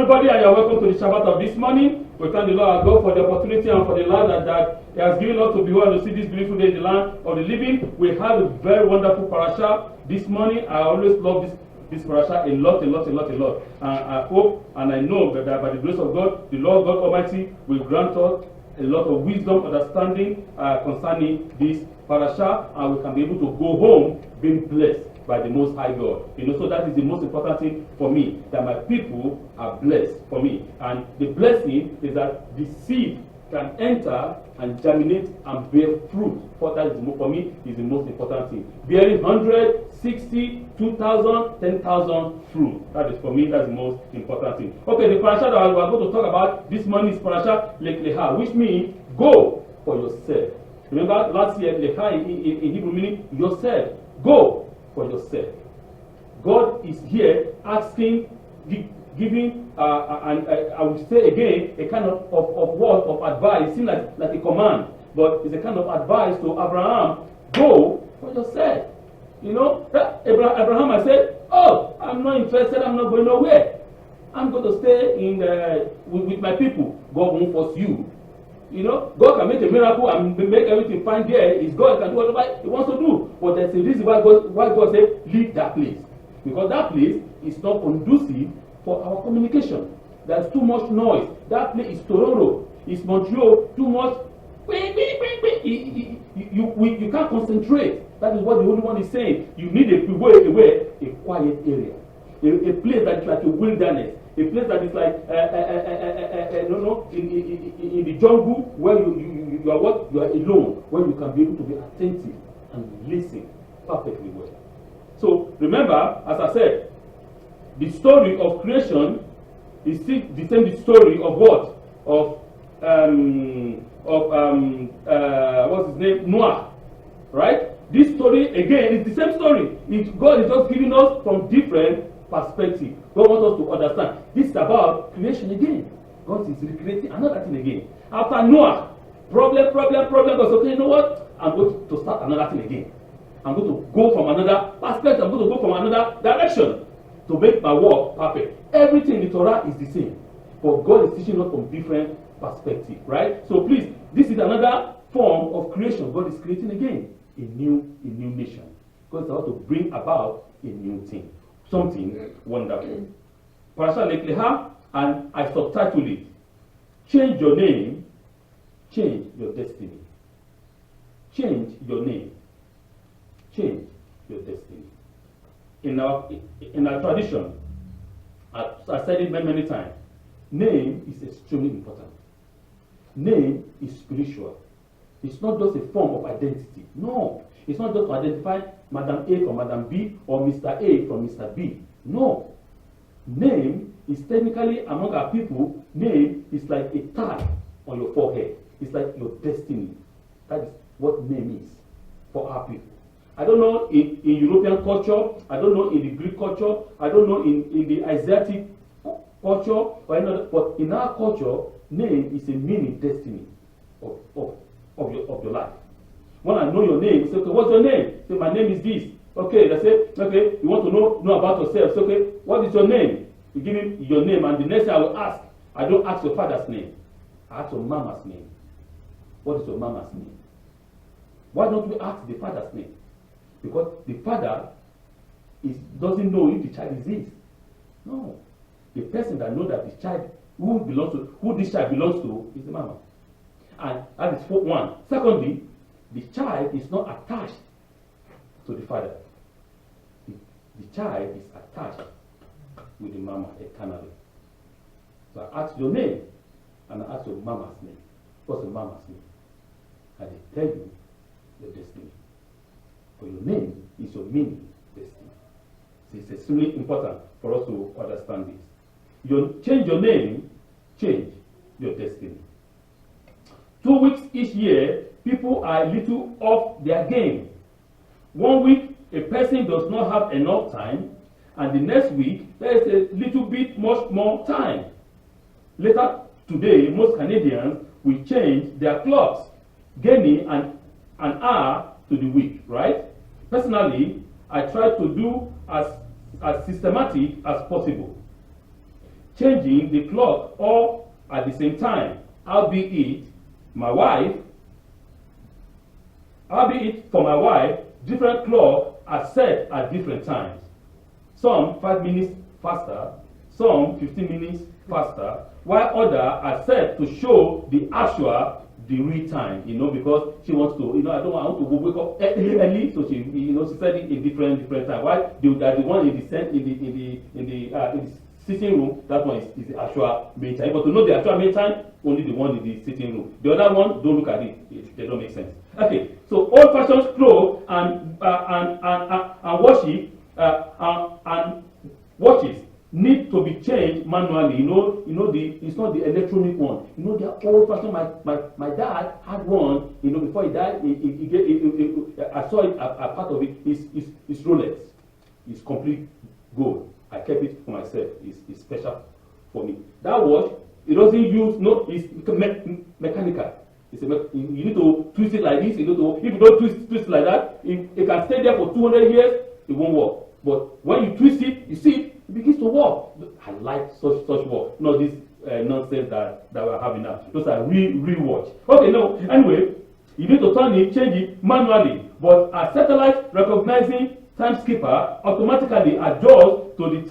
everybody, and you're welcome to the Shabbat of this morning. We thank the Lord our God for the opportunity and for the land that He has given us to behold and to see this beautiful day in the land of the living. We have a very wonderful parasha this morning. I always love this parasha a lot. And I hope and I know that by the grace of God, the Lord God Almighty will grant us a lot of wisdom, understanding concerning this parasha, and we can be able to go home being blessed by the Most High God. So that is the most important thing for me, that my people are blessed for me. And the blessing is that the seed can enter and germinate and bear fruit. For that is for me is the most important thing. Bearing 100, 60, 2,000, 10,000 fruit. That is for me, that's the most important thing. Okay, the parasha that we are going to talk about this morning is Parashat Lech-Lecha, which means go for yourself. Remember last year, Lecha in Hebrew meaning yourself. Go for yourself. God is here asking, giving, and I will say again, a kind of word of advice. It seems like a command, but it's a kind of advice to Abraham. Go for yourself. Abraham has said, oh, I'm not interested, I'm not going nowhere. I'm going to stay in with my people. God won't force you. God can make a miracle and make everything fine there. It's God can do whatever He wants to do. But there's a reason why God said, leave that place. Because that place is not conducive for our communication. There's too much noise. That place is Toronto, it's Montreal, too much. You can't concentrate. That is what the Holy One is saying. You need a quiet area. A place that is like a wilderness. A place that is like in the jungle where you are alone, where you can be able to be attentive and listen perfectly well. So remember, as I said, the story of creation is still the same story of what? What's his name? Noah. Right? This story again is the same story. God is just giving us from different perspective. God wants us to understand. This is about creation again. God is recreating another thing again. After Noah, problem. God said, okay, you know what? I'm going to start another thing again. I'm going to go from another perspective. I'm going to go from another direction to make my work perfect. Everything in the Torah is the same. But God is teaching us from different perspectives, right? So please, this is another form of creation. God is creating again a new nation. God is about to bring about a new thing. Something wonderful. Parashat Lech-Lecha, and I subtitle it, change your name, change your destiny. Change your name, change your destiny. In our tradition, I said it many times, name is extremely important. Name is spiritual. It's not just a form of identity. No, it's not just to identify Madam A from Madam B or Mr. A from Mr. B. No. Name is technically, among our people, name is like a tag on your forehead. It's like your destiny. That is what name is for our people. I don't know in European culture, I don't know in the Greek culture, I don't know in the Asiatic culture, but in our culture, name is a meaning destiny of your life. When I know your name, say, okay, what's your name? Say, my name is this. Okay, they say, okay, you want to know about yourself. Say, okay, what is your name? You give him your name, and the next thing I will ask, I don't ask your father's name. I ask your mama's name. What is your mama's name? Why don't we ask the father's name? Because the father doesn't know if the child is his. No. The person that knows that the child, who this child belongs to, is the mama. And that is one. Secondly, the child is not attached to the father. The child is attached with the mama eternally. So I ask your name, and I ask your mama's name. What's your mama's name? And they tell you your destiny. For your name is your meaning, destiny. So it's extremely important for us to understand this. You change your name, change your destiny. 2 weeks each year, people are a little off their game. 1 week, a person does not have enough time, and the next week, there is a little bit much more time. Later today, most Canadians will change their clocks, gaining an hour to the week, right? Personally, I try to do as systematic as possible. changing the clock all at the same time, albeit for my wife, different clocks are set at different times. Some 5 minutes faster, some 15 minutes faster, while others are set to show the real time, because she wants to, I want to go wake up early, so she, she said it in different time. Why the one in the sitting room, that one is the actual main time. But to know the actual main time, only the one in the sitting room. The other one, don't look at it; they don't make sense. Okay, so old-fashioned clothes and watches need to be changed manually. It's not the electronic one. The old-fashioned. My dad had one. Before he died, I saw it. A part of it is Rolex. It's complete gold. I kept it for myself. It's special for me. That watch, it doesn't use it's mechanical. You need to twist it like this. If you don't twist it like that, it can stay there for 200 years. It won't work. But when you twist it, you see it begins to work. I like such work. Not this nonsense that we're having now. Those are real watch. Okay, no. Anyway, you need to turn it, change it manually. But a satellite recognizing timekeeper automatically adjusts to the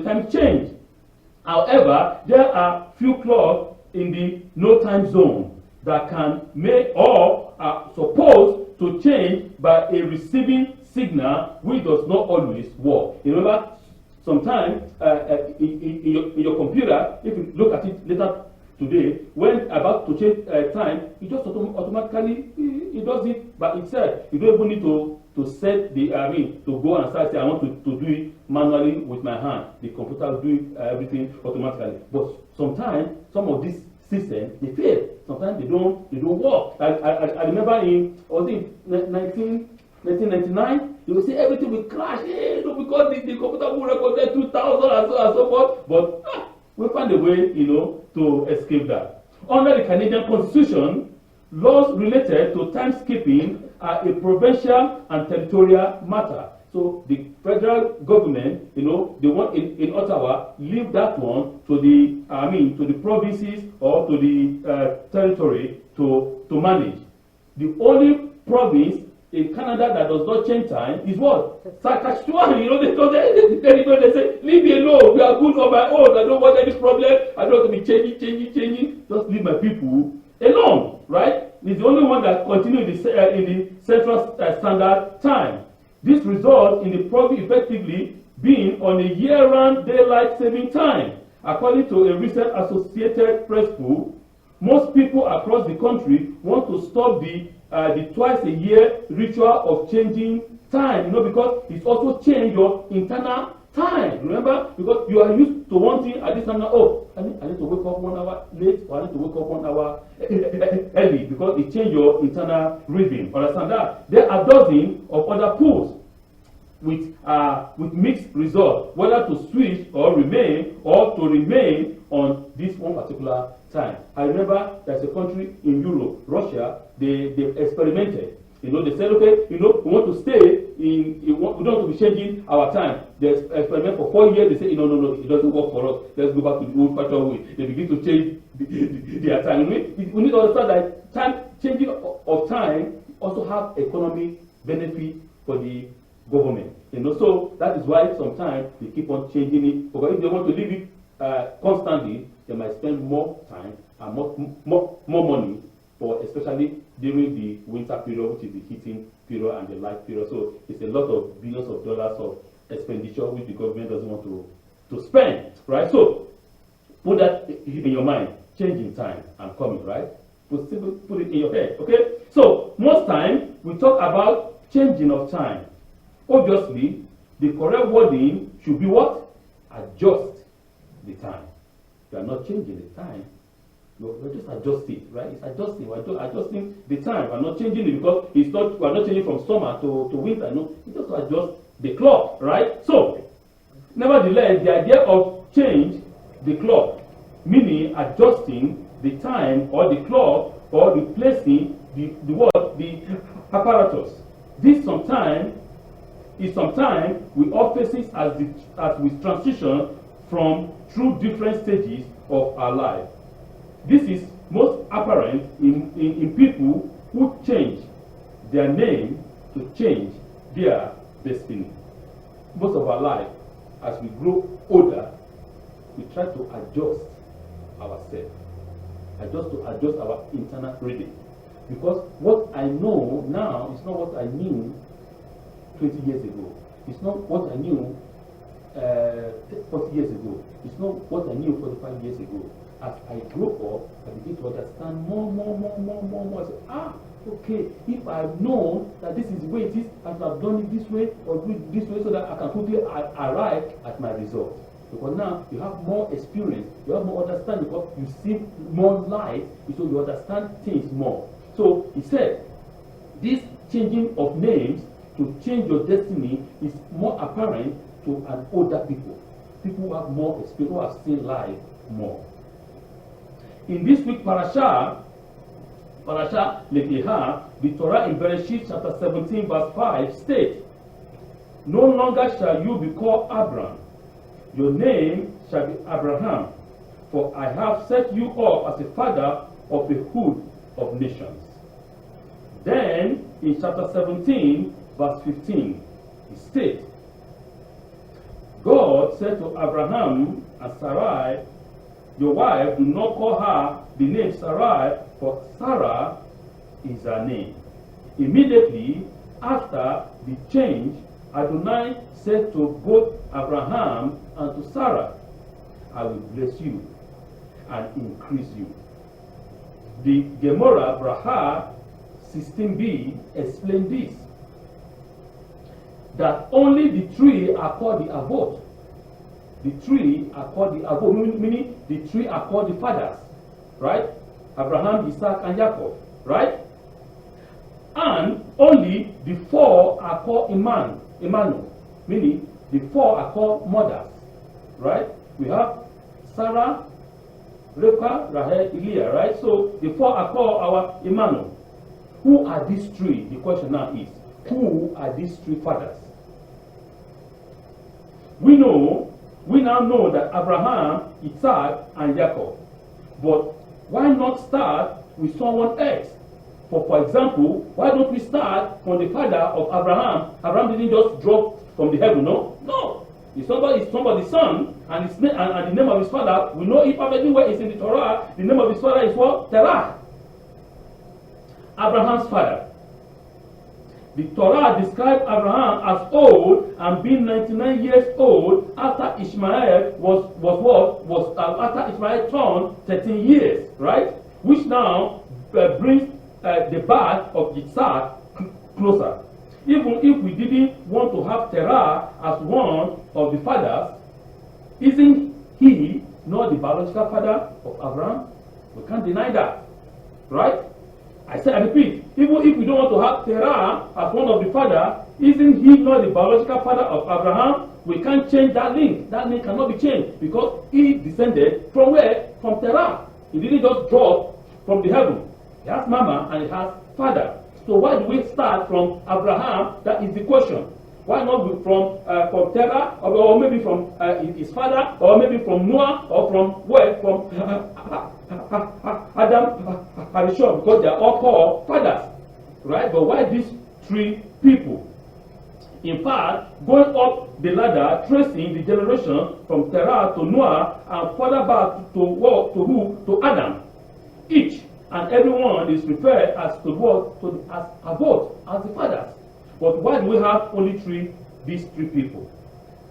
time change. However, there are few clocks in the no time zone that can make or are supposed to change by a receiving signal which does not always work. You remember, sometimes in your computer, if you look at it later today, when about to change time, it just automatically it does it by itself. You don't even need to set to go and start saying I want to do it manually with my hand. The computer will do everything automatically. But sometimes some of these systems they fail. Sometimes they don't work. I remember in 1999, you will see everything will crash. Because the computer will record 2000 and so forth. But we find a way, to escape that. Under the Canadian Constitution, laws related to timekeeping are a provincial and territorial matter. So the federal government, the one in Ottawa, leave that one to the provinces or to the territory to manage. The only province in Canada that does not change time is what? Saskatchewan. They say, leave me alone. We are good on my own. I don't want any problem. I don't want to be changing. Just leave my people alone, right? It's the only one that continues in the Central Standard Time. This results in the province effectively being on a year-round daylight saving time. According to a recent Associated Press poll, most people across the country want to stop the twice-a-year ritual of changing time, because it's also change your internal time. Remember, because you are used to one thing at this time now. I need to wake up 1 hour late, or I need to wake up 1 hour early, because it changes your internal rhythm. Understand that? There are dozens of other polls with mixed results, whether to switch or remain on this one particular time. I remember there's a country in Europe, Russia. They experimented. They said, okay, we want to stay we don't want to be changing our time. They experiment for 4 years. They say, no, it doesn't work for us. Let's go back to the old fashioned way. They begin to change their time. We need to understand that changing of time also have economic benefit for the government. So that is why sometimes they keep on changing it. Because if they want to leave it constantly, they might spend more time and more money, especially during the winter period, which is the heating period and the light period. So it's a lot of billions of dollars of expenditure which the government doesn't want to spend, right? So put that in your mind. Changing time, I'm coming, right? Put it in your head, okay? So most time we talk about changing of time. Obviously, the correct wording should be what? Adjust the time. You are not changing the time. We're just adjusting it, right? It's adjusting. We're adjusting the time. We're not changing it because we're not changing from summer to winter. No, it's just to adjust the clock, right? So, nevertheless, the idea of change the clock, meaning adjusting the time or the clock or replacing the apparatus. This sometimes we all face it as we transition from through different stages of our life. This is most apparent in people who change their name to change their destiny. Most of our life, as we grow older, we try to adjust ourselves, adjust our internal reading. Because what I know now is not what I knew 20 years ago. It's not what I knew 40 years ago. It's not what I knew 45 years ago. As I grow up, I begin to understand more. I say, okay, if I've known that this is the way it is, I should have done it this way or do it this way so that I can quickly arrive at my result. Because now you have more experience, you have more understanding, because you see more light, so you understand things more. So he said, this changing of names to change your destiny is more apparent to an older people. People who have more experience, who have seen life more. In this week Parashat Lech-Lecha, the Torah in Parashat chapter 17 verse 5 states, no longer shall you be called Abram, your name shall be Abraham, for I have set you up as a father of a host of nations. Then in chapter 17 verse 15 it states, God said to Abraham and Sarai, your wife, do not call her the name Sarai, for Sarah is her name. Immediately after the change, Adonai said to both Abraham and to Sarah, I will bless you and increase you. The Gemara Braha 16b explained this, that only the three are called the Avot. The three are called the Avot, meaning the three are called the fathers, right? Abraham, Isaac, and Jacob, right? And only the four are called Emmanuel, meaning the four are called mothers, right? We have Sarah, Rebecca, Rahel, Leah, right? So the four are called our Emmanuel. Who are these three? The question now is, who are these three fathers? We now know that Abraham, Isaac, and Jacob. But why not start with someone else? For example, why don't we start from the father of Abraham? Abraham didn't just drop from the heaven, no? No. It's somebody's son, and the name of his father, we know it perfectly well, it's in the Torah. The name of his father is what? Terah. Abraham's father. The Torah described Abraham as old and being 99 years old after Ishmael after Ishmael turned 13 years, right? Which now brings the birth of Isaac closer. Even if we didn't want to have Terah as one of the fathers, isn't he not the biological father of Abraham? We can't deny that, right? I repeat, even if we don't want to have Terah as one of the fathers, isn't he not the biological father of Abraham? We can't change that link. That link cannot be changed because he descended from where? From Terah. He didn't just drop from the heaven. He has mama and he has father. So why do we start from Abraham? That is the question. Why not from Terah, or maybe from his father, or maybe from Noah, or from where? From Adam, Harishon, because they are all called fathers, right? But why these three people? In fact, going up the ladder, tracing the generation from Terah to Noah, and further back to who? To Adam. Each and every one is referred as to what? As Avot, as the fathers. But why do we have only these three people?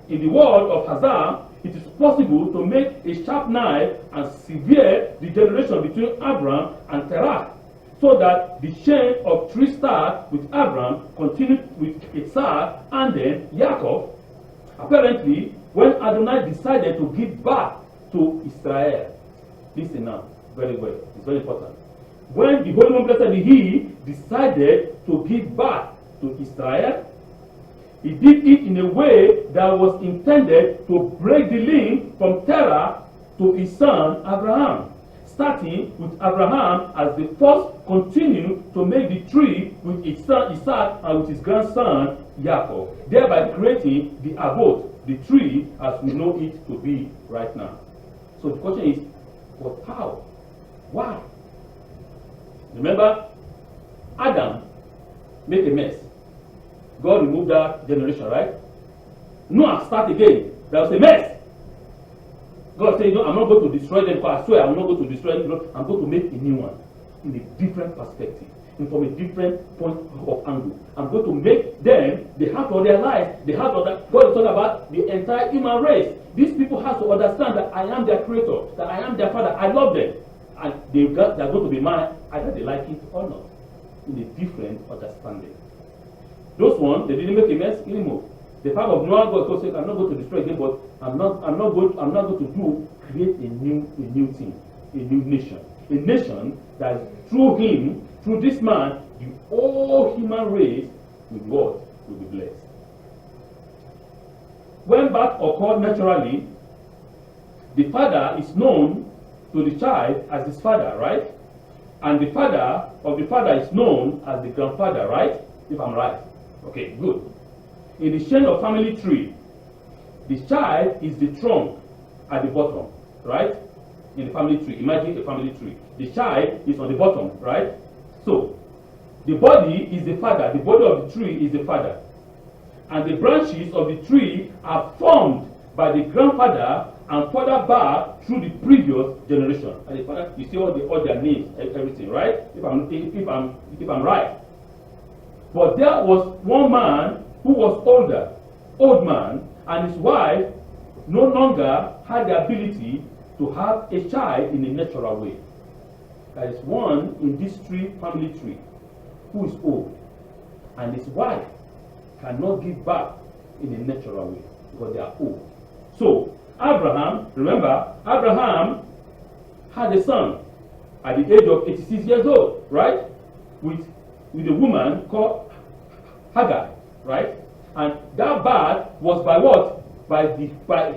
In the world of Hazar, it is possible to make a sharp knife and sever the generation between Abram and Terah, so that the chain of three starts with Abram, continued with Isaac, and then Jacob. Apparently, when Adonai decided to give birth to Israel, listen now, very well, it's very important. When the Holy One, blessed be He, decided to give birth to Israel, He did it in a way that was intended to break the link from Terah to his son Abraham, starting with Abraham as the first, continue to make the tree with its son Isaac and with his grandson Jacob, thereby creating the albeit, the tree as we know it to be right now. So the question is, but how? Why? Remember, Adam made a mess. God removed that generation, right? Noah start again. There was a mess. God said, no, I'm not going to destroy them, because I swear I'm not going to destroy them. I'm going to make a new one in a different perspective and from a different point of angle. I'm going to make them the heart of their life, the heart of that. God is talking about the entire human race. These people have to understand that I am their creator, that I am their father, I love them. And they're going to be mine, either they like it or not, in a different understanding. Those ones, they didn't make a mess anymore. The part of Noah, God said, I'm not going to destroy them, but I'm not going to create a new thing, a new nation. A nation that through him, through this man, the whole human race with God will be blessed. When birth occurred naturally, the father is known to the child as his father, right? And the father of the father is known as the grandfather, right? If I'm right. Okay, good. In the chain of family tree, the child is the trunk at the bottom, right? In the family tree, imagine a family tree. The child is on the bottom, right? So, the body is the father, the body of the tree is the father. And the branches of the tree are formed by the grandfather and further back through the previous generation. And the father, you see all their names, everything, right? If I'm right. But there was one man who was old man, and his wife no longer had the ability to have a child in a natural way. There is one in this family tree, who is old, and his wife cannot give birth in a natural way because they are old. So Abraham, remember, Abraham had a son at the age of 86 years old, right? With a woman called Hagar, right? And that birth was by what? By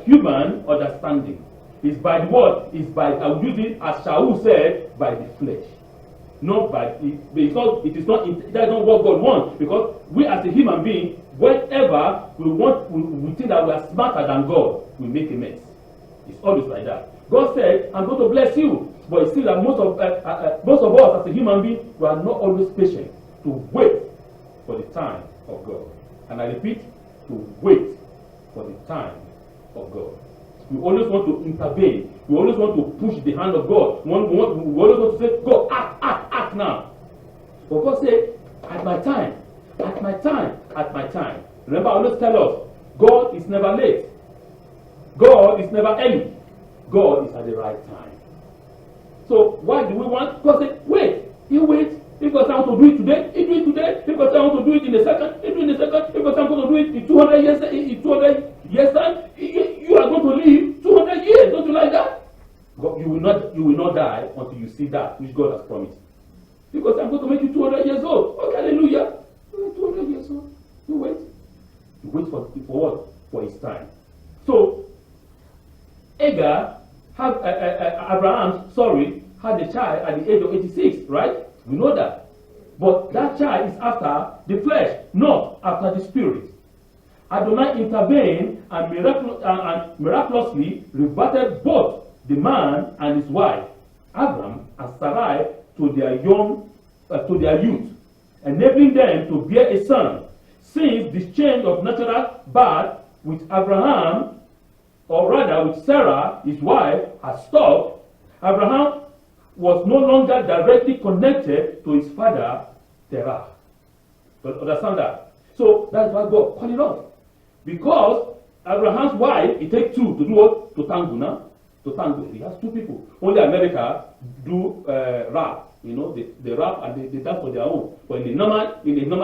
human understanding. It's by the what? It's by, I will use it as Shaul said, by the flesh. Not by it, because it is not, that's not what God wants. Because we as a human being, whenever we think that we are smarter than God, we make a mess. It's always like that. God said, I'm going to bless you. But it's still that most of us as a human being, we are not always patient to wait for the time of God. And I repeat, to wait for the time of God. We always want to intervene. We always want to push the hand of God. We always want to say, God, act now. But God said, at my time. Remember, I always tell us, God is never late. God is never early. God is at the right time. So why do we want? God said, wait. You wait. If God says I want to do it today, he do it today. If God says I want to do it in a second, he do it in a second. If God says I'm going to do it in 200 years time, you are going to live 200 years. Don't you like that? God, you will not die until you see that which God has promised. Because I'm going to make you 200 years old. Okay, hallelujah. You're 200 years old. You wait. You wait for what? For his time. So Abraham, had a child at the age of 86, right? We know that. But that child is after the flesh, not after the spirit. Adonai intervened and miraculously reverted both the man and his wife, Abram and Sarai, to their youth, enabling them to bear a son. Since this change of natural birth with Abraham, or rather with Sarah, his wife, has stopped, Abraham was no longer directly connected to his father, Terah. But understand that? So that's why God called it off. Because Abraham's wife, it takes two to do what? To tango now. To tango. He has two people. Only America do rap. You know, they rap and they dance for their own. But in the normal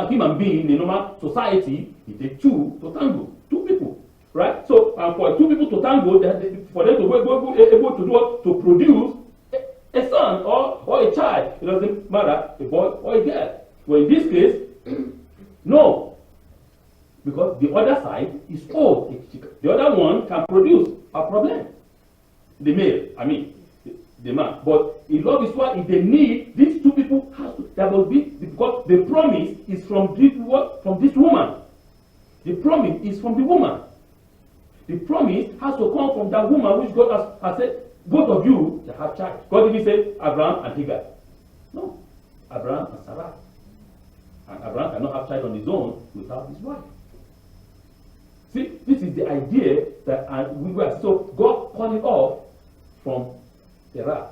human being, in the normal society, it takes two to tango. Two people. Right? So for two people to tango, for them to be able to do what? To produce a son or a child. It doesn't matter, a boy or a girl. Well, in this case, no. Because the other side is old. The other one can produce a problem. The male, the man. But in love is why if they need, these two people has to, there must be, because the promise is from this what? From this woman. The promise is from the woman. The promise has to come from that woman which God has said, both of you shall have child. God didn't say Abraham and Hagar. No. Abraham and Sarah. And Abraham cannot have child on his own without his wife. See, this is the idea that we were. So God called it off from Sarah.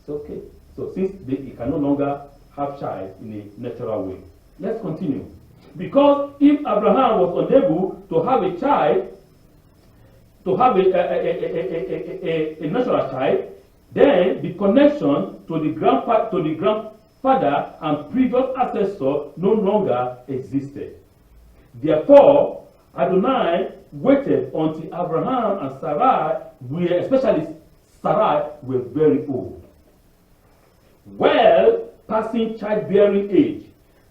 It's okay. So since he can no longer have child in a natural way. Let's continue. Because if Abraham was unable to have a child, to have a natural child, then the connection to the grandfather and previous ancestor no longer existed. Therefore, Adonai waited until Abraham and Sarai were, especially Sarai, were very old, well passing childbearing age,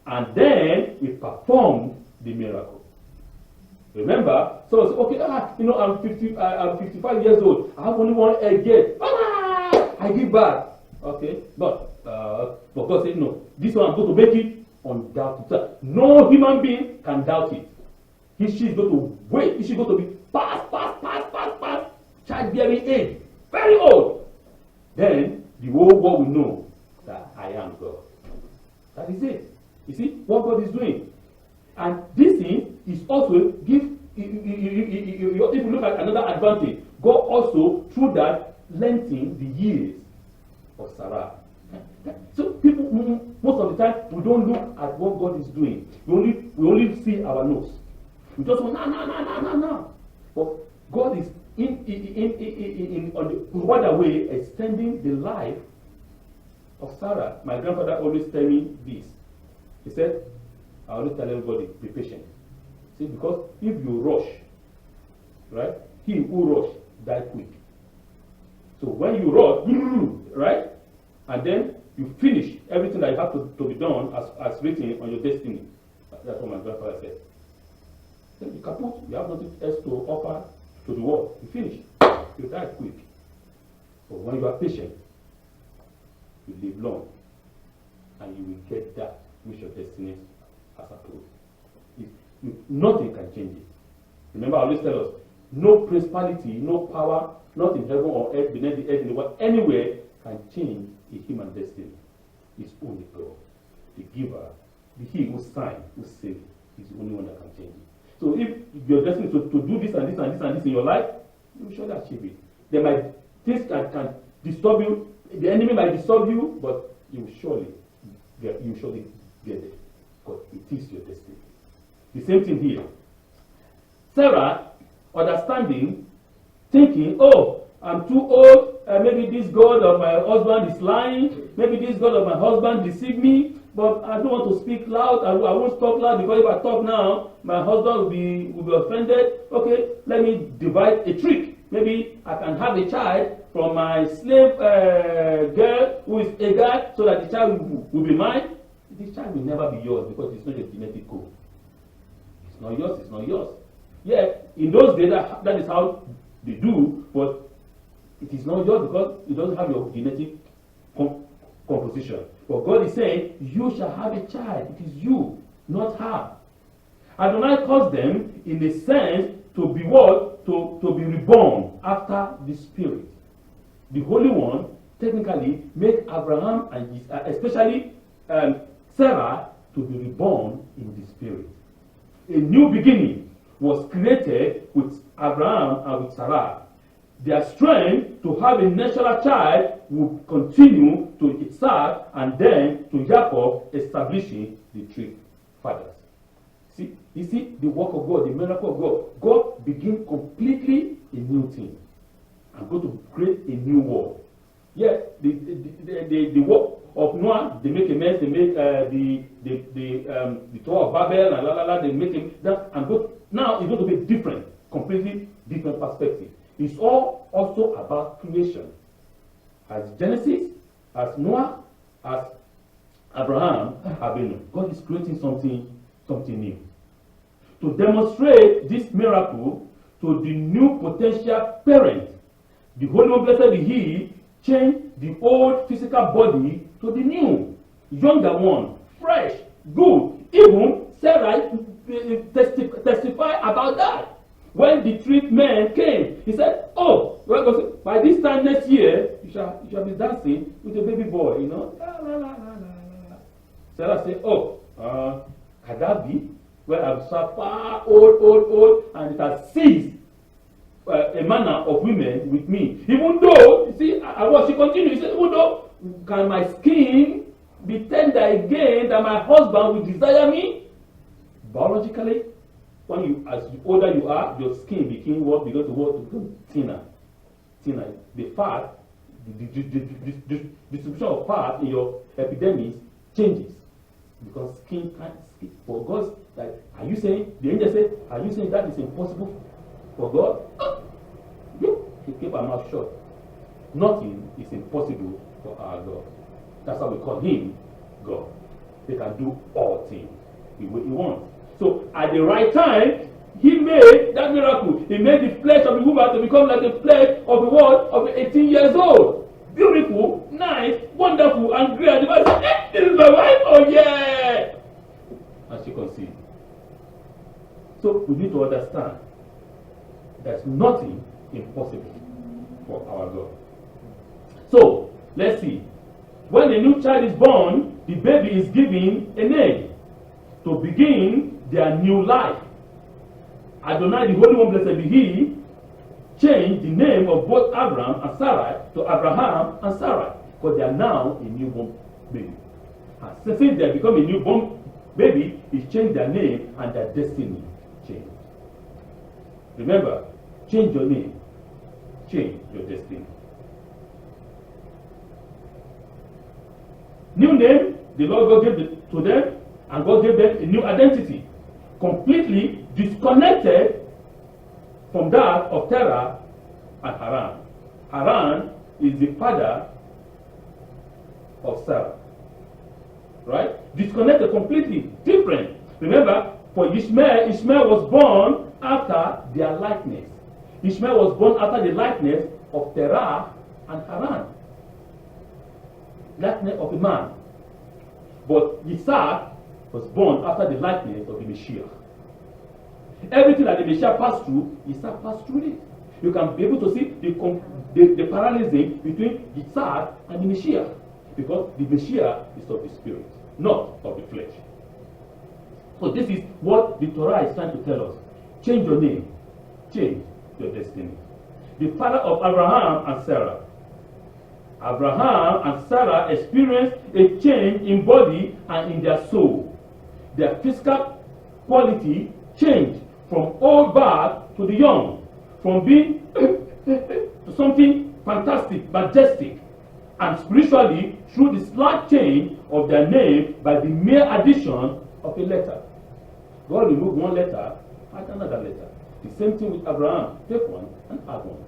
and then he performed the miracle. Remember, so okay, I'm 55 years old. I have only one egg yet. I give birth. Okay, but God said no. This one I'm going to make it undoubted. No human being can doubt it. She's going to wait. She's going to be past childbearing age, very old. Then the whole world will know that I am God. That is it. You see what God is doing. And this thing is also if you look at another advantage, God also through that lengthened the years of Sarah. So people, most of the time, we don't look at what God is doing. We only see our nose. We just go no. But God is on the other way extending the life of Sarah. My grandfather always tell me this. He said, I always tell everybody, be patient. See, because if you rush, right, he who rush die quick. So when you rush, right, and then you finish everything that you have to be done as written on your destiny. That's what my grandfather said. Then you kaput, you have nothing else to offer to the world. You finish, you die quick. But when you are patient, you live long, and you will get that which your destiny has approved. Nothing can change it. Remember, I always tell us, no principality, no power, not in heaven or earth, beneath the earth, in the world, anywhere can change a human destiny. It's only God, the giver, he who signed, who saved, is the only one that can change it. So if your destiny is to do this and this and this and this in your life, you will surely achieve it. Things can disturb you, the enemy might disturb you, but you will surely get there. Because it is your destiny. The same thing here. Sarah, understanding, thinking, oh, I'm too old, maybe this God of my husband is lying, maybe this God of my husband deceived me, but I don't want to speak loud, I won't talk loud, because if I talk now, my husband will be offended. Okay, let me devise a trick. Maybe I can have a child from my slave girl who is a guy, so that the child will be mine. This child will never be yours because it's not your genetic code. It's not yours, it's not yours. Yeah, in those days that is how they do, but it is not yours because it doesn't have your genetic composition. But God is saying, you shall have a child. It is you, not her. Adonai calls them, in a sense, to be what? To be reborn after the Spirit. The Holy One, technically, made Abraham and his, especially Sarah, to be reborn in the Spirit. A new beginning was created with Abraham and with Sarah. Their strength to have a natural child would continue to Isaac and then to Jacob, establishing the three fathers. See, you see the work of God, the miracle of God. God begins completely a new thing and going to create a new world. Yeah, the work of Noah, they make a mess. They make the Tower of Babel and they make that and go. Now it's going to be different, completely different perspective. It's all also about creation. As Genesis, as Noah, as Abraham have been. God is creating something new. To demonstrate this miracle to the new potential parent, the Holy One, blessed be He, changed the old physical body to the new, younger one, fresh, good. Even Sarah testify about that. When the three men came, he said, "Oh, well, by this time next year, you shall be dancing with a baby boy, you know." La, la, la, la, la. Sarah said, "Oh, can that be? Well, I'm so far old, and it has ceased a manner of women with me. Even though, you see, she continued, she said, even though, can my skin be tender again that my husband will desire me?" Biologically, as the older you are, your skin begins to become thinner. The fat, the distribution of fat in your epidermis changes because skin can't skin. For God, like, are you saying? The angel said, "Are you saying that is impossible for God?" He kept our mouth shut. Nothing is impossible for our God. That's why we call him God. He can do all things the way he wants. So at the right time, he made that miracle. He made the flesh of the woman to become like the flesh of the world of 18 years old. Beautiful, nice, wonderful, and great. And the man said, "Hey, this is my wife, oh yeah!" And she conceived. So we need to understand there's nothing impossible for our God. So let's see. When a new child is born, the baby is given a name to begin their new life. Adonai, the Holy One, blessed be He, changed the name of both Abraham and Sarai to Abraham and Sarai, because they are now a newborn baby. And since they have become a newborn baby, He changed their name and their destiny changed. Remember, change your name, change your destiny. New name, the Lord God gave to them, and God gave them a new identity, completely disconnected from that of Terah and Haran. Haran is the father of Sarah. Right? Disconnected, completely different. Remember, for Ishmael was born after their likeness. Ishmael was born after the likeness of Terah and Haran. Likeness of a man. But Isaac was born after the likeness of the Messiah. Everything that the Messiah passed through, Isaac passed through it. You can be able to see the parallelism between Isaac and the Messiah, because the Messiah is of the Spirit, not of the flesh. So this is what the Torah is trying to tell us. Change your name, change your destiny. The father of Abraham and Sarah. Abraham and Sarah experienced a change in body and in their soul. Their physical quality changed from old back to the young, from being to something fantastic, majestic, and spiritually through the slight change of their name by the mere addition of a letter. God removed one letter, add another letter. The same thing with Abraham. Take one and add one.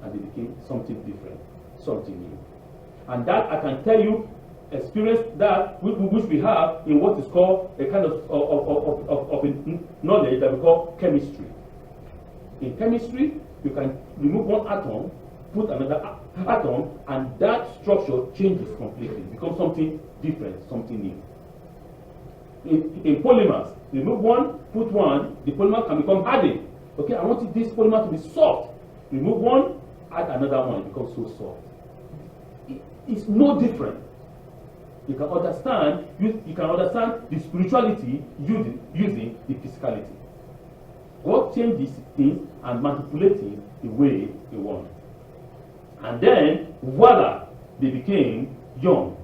And they became something different, something new. And that I can tell you, experience that which we have in what is called a kind of a knowledge that we call chemistry. In chemistry, you can remove one atom, put another atom, and that structure changes completely, becomes something different, something new. In polymers, remove one, put one, the polymer can become hardened. Okay, I want this polymer to be soft. Remove one, add another one, it becomes so soft. It's no different. You can understand the spirituality using the physicality. God changes things and manipulates things the way He wants. And then, voila, they became young,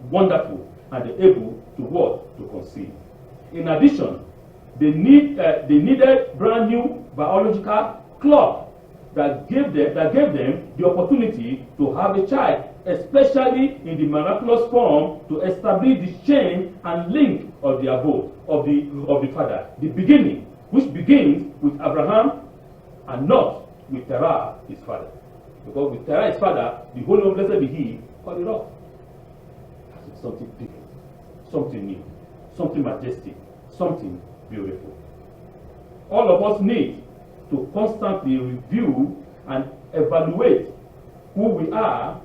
wonderful, and they're able to what? To conceive. In addition, they needed brand new biological clock that gave them the opportunity to have a child, especially in the miraculous form, to establish the chain and link of the abode of the father, the beginning, which begins with Abraham and not with Terah, his father. Because with Terah, his father, the Holy One, blessed be He, cut it off. That's something different, something new, something majestic, something beautiful. All of us need to constantly review and evaluate who we are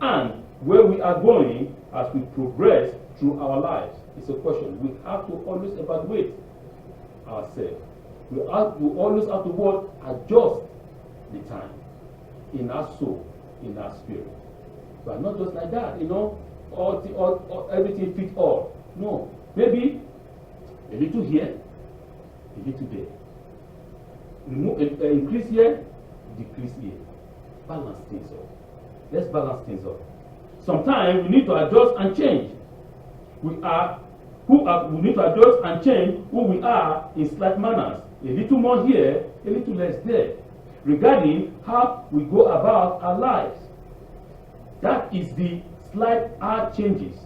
and where we are going as we progress through our lives. It's a question. We have to always evaluate ourselves. We always have to adjust the time in our soul, in our spirit. But not just like that, everything fits all. No, maybe a little here, a little there. Increase here, decrease here. Balance things up. Let's balance things up. Sometimes we need to adjust and change. We need to adjust and change who we are in slight manners. A little more here, a little less there. Regarding how we go about our lives. That is the slight hard changes.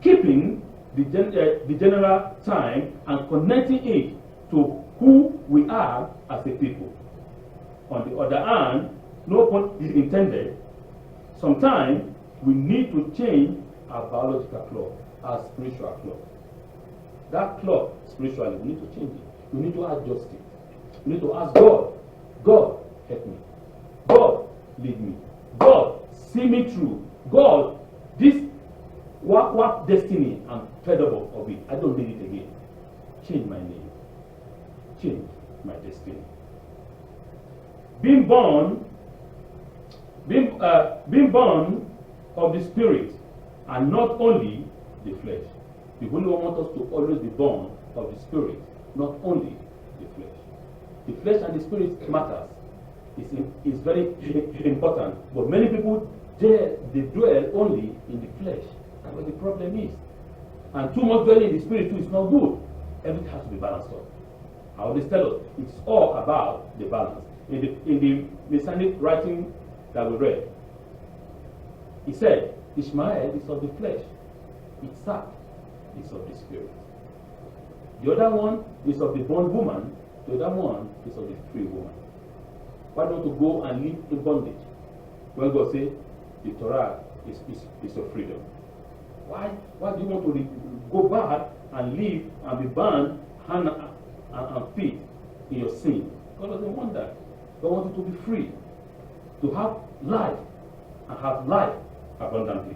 Keeping the general time and connecting it to who we are as a people. On the other hand, no pun is intended, sometimes we need to change our biological clock, our spiritual clock. That clock, spiritually, we need to change it. We need to adjust it. We need to ask God, God, help me. God, lead me. God, see me through. God, this what destiny, I'm fed up of it. I don't need it again. Change my name. Change my destiny. Being born of the Spirit and not only the flesh. The Holy One wants us to always be born of the Spirit, not only the flesh. The flesh and the Spirit matters. It's very important. But many people, they dwell only in the flesh. That's what the problem is. And too much dwelling in the Spirit too is not good. Everything has to be balanced up. I always tell us, it's all about the balance. In the Messianic writing that we read, he said, Ishmael is of the flesh, Isaac is of the Spirit. The other one is of the bondwoman, the other one is of the free woman. Why don't you go and live in bondage? When God says the Torah is your freedom. Why do you want to go back and live and be bound hand and feet in your sin? God doesn't want that. God wants you to be free, to have life and have life abundantly.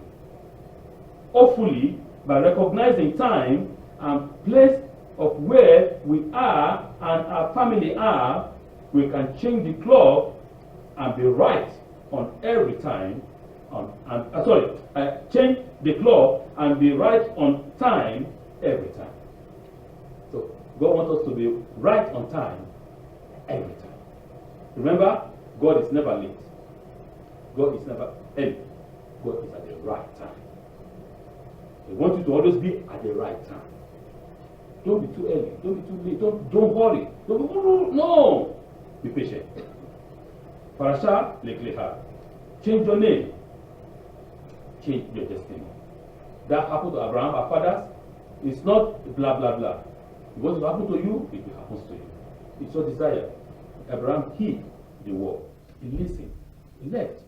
Hopefully, by recognizing time and place of where we are and our family are, we can change the clock and be right on every time. Change the clock and be right on time every time. So God wants us to be right on time every time. Remember, God is never late. God is never early. God is at the right time. He wants you to always be at the right time. Don't be too early. Don't be too late. Don't hurry. No. Be patient. Parashat, Lech-Lecha. Change your name. Change your destiny. That happened to Abraham, our fathers. It's not blah, blah, blah. What will happen to you, it happens to you. It's your desire. Abraham heed the word. He listened. He left.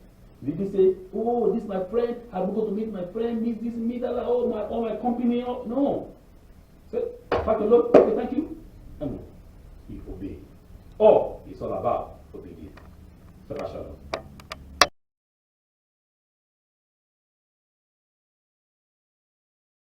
He didn't say, oh, this is my friend. I'm going to meet my friend. Meet this, meet that. Oh, my company. Oh. No. Say, Father Lord, okay, thank you. And he obeyed. All it's all about obedience. Shabbat shalom.